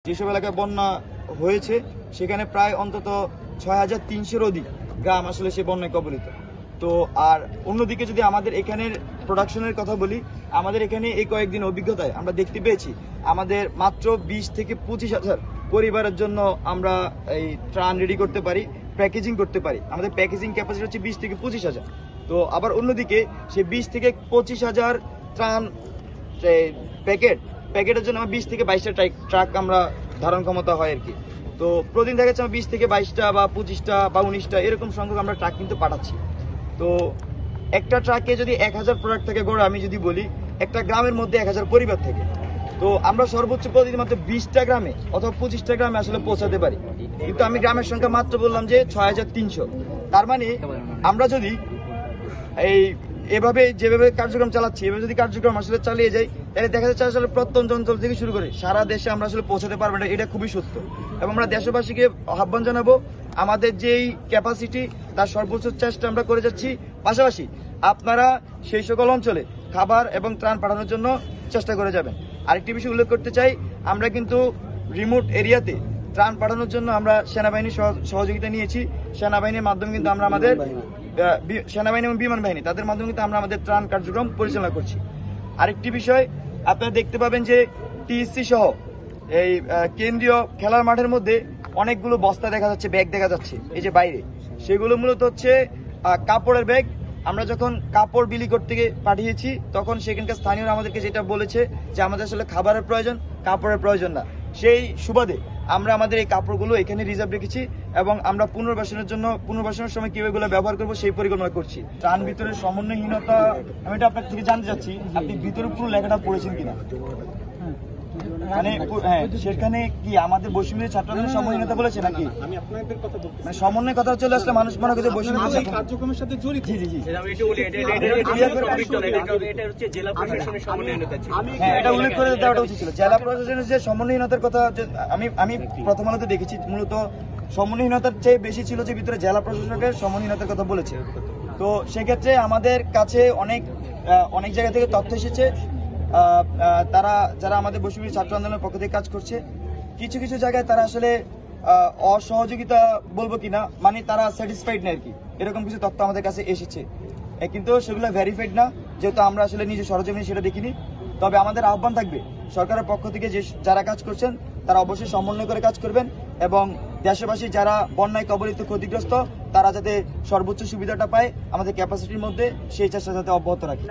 যেসব এলাকায় বন্যা হয়েছে সেখানে প্রায় অন্তত ৬,৩০০-এর অধিক গ্রাম আসলে সে বন্যায় কবলিত। তো আর অন্যদিকে যদি আমাদের এখানের প্রোডাকশনের কথা বলি, আমাদের এখানে এই কয়েকদিন অভিজ্ঞতায় আমরা দেখতে পেয়েছি আমাদের মাত্র ২০ থেকে ২৫,০০০ পরিবারের জন্য আমরা এই ত্রাণ রেডি করতে পারি, প্যাকেজিং করতে পারি। আমাদের প্যাকেজিং ক্যাপাসিটি হচ্ছে ২০ থেকে ২৫,০০০। তো আবার অন্যদিকে সে ২০ থেকে ২৫,০০০ ত্রাণ প্যাকেটের জন্য আমার ২০ থেকে ২২টা ট্রাক আমরা ধারণ ক্ষমতা হয় আর কি। তো প্রতিদিন দেখা যাচ্ছে ২০ থেকে ২২টা বা ২৫টা বা ১৯টা এরকম সংখ্যক আমরা ট্রাক কিন্তু পাঠাচ্ছি। তো একটা ট্রাকে যদি ১,০০০ প্রোডাক্ট থেকে গড়ে, আমি যদি বলি একটা গ্রামের মধ্যে ১,০০০ পরিবার থেকে, তো আমরা সর্বোচ্চ প্রতিদিন মাত্র ২০টা গ্রামে অথবা ২৫টা গ্রামে আসলে পৌঁছাতে পারি। কিন্তু আমি গ্রামের সংখ্যা মাত্র বললাম যে ৬,৩০০। তার মানে আমরা যদি এভাবে যেভাবে কার্যক্রম চালাচ্ছি, এভাবে যদি কার্যক্রম আসলে চালিয়ে যাই, তাহলে দেখা যাচ্ছে আসলে প্রত্যন্ত অঞ্চল থেকে শুরু করে সারা দেশে আমরা আসলে পৌঁছাতে পারবো না, এটা খুবই সত্য। এবং আমরা দেশবাসীকে আহ্বান জানাবো, আমাদের যেই ক্যাপাসিটি তার সর্বোচ্চ চেষ্টা আমরা করে যাচ্ছি। পাশাপাশি আপনারা সেই সকল অঞ্চলে খাবার এবং ত্রাণ পাঠানোর জন্য চেষ্টা করে যাবেন। আরেকটি বিষয় উল্লেখ করতে চাই, আমরা কিন্তু রিমোট এরিয়াতে ত্রাণ পাঠানোর জন্য আমরা সেনাবাহিনীর সহযোগিতা নিয়েছি। সেনাবাহিনীর মাধ্যমে কিন্তু আমরা আমাদের সেনাবাহিনী এবং বিমান বাহিনী তাদের মাধ্যমে কিন্তু আমরা আমাদের ত্রাণ কার্যক্রম পরিচালনা করছি। আরেকটি বিষয় আপনারা দেখতে পাবেন যে টিএসসি সহ এই কেন্দ্রীয় খেলার মাঠের মধ্যে অনেকগুলো বস্তা দেখা যাচ্ছে, ব্যাগ দেখা যাচ্ছে এই যে বাইরে, সেগুলো মূলত হচ্ছে কাপড়ের ব্যাগ। আমরা যখন কাপড় বিলি করতে পাঠিয়েছি তখন সেখানকার স্থানীয়রা আমাদেরকে যেটা বলেছে যে আমাদের আসলে খাবারের প্রয়োজন, কাপড়ের প্রয়োজন না। সেই সুবাদে আমরা আমাদের এই কাপড়গুলো এখানে রিজার্ভ রেখেছি এবং আমরা পুনর্বাসনের সময় কিভাবে এগুলো ব্যবহার করবো সেই পরিকল্পনা করছি। ত্রাণ ভিতরে সমন্বয়হীনতা, আমি এটা আপনার থেকে জানতে চাচ্ছি, আপনি ভিতরে পুরো লেখাটা পড়েছেন কিনা? মানে হ্যাঁ, সেখানে কি আমাদের বৈষম্যের ছাত্র আন্দোলনের সমন্বয়হীনতা বলেছে নাকি? আমি আপনাদের কথা বলছি, মানে সমন্বয় কথা চলে আসলে মানুষ মনে করে বৈষম্যের কার্যক্রমের সাথে জড়িত। জি জি জি, এটা হচ্ছে জেলা প্রশাসনের সমন্বয়হীনতা ছিল। হ্যাঁ, এটা উল্লেখ করে দেওয়াটা উচিত ছিল। জেলা প্রশাসনের যে সমন্বয়হীনতার কথা আমি প্রথম আলোতে দেখেছি, মূলত সমন্বয়হীনতার চেয়ে বেশি ছিল যে ভিতরে জেলা প্রশাসনের সমন্বয়হীনতার কথা বলেছে। তো সেক্ষেত্রে আমাদের কাছে অনেক জায়গা থেকে তথ্য এসেছে, তারা যারা আমাদের বৈষম্য ছাত্র আন্দোলনের পক্ষ থেকে কাজ করছে, কিছু কিছু জায়গায় তারা আসলে অসহযোগিতা বলবো কিনা, মানে তারা স্যাটিসফাইড না আর কি, এরকম কিছু তথ্য আমাদের কাছে এসেছে। কিন্তু সেগুলো ভেরিফাইড না, যেহেতু আমরা আসলে নিজে সরজমিনে সেটা দেখিনি। তবে আমাদের আহ্বান থাকবে, সরকারের পক্ষ থেকে যারা কাজ করছেন তারা অবশ্যই সমন্বয় করে কাজ করবেন এবং দেশবাসী যারা বন্যায় কবলিত ক্ষতিগ্রস্ত তারা যাতে সর্বোচ্চ সুবিধাটা পায় আমাদের ক্যাপাসিটির মধ্যে, সেই চেষ্টা যাতে অব্যাহত রাখে।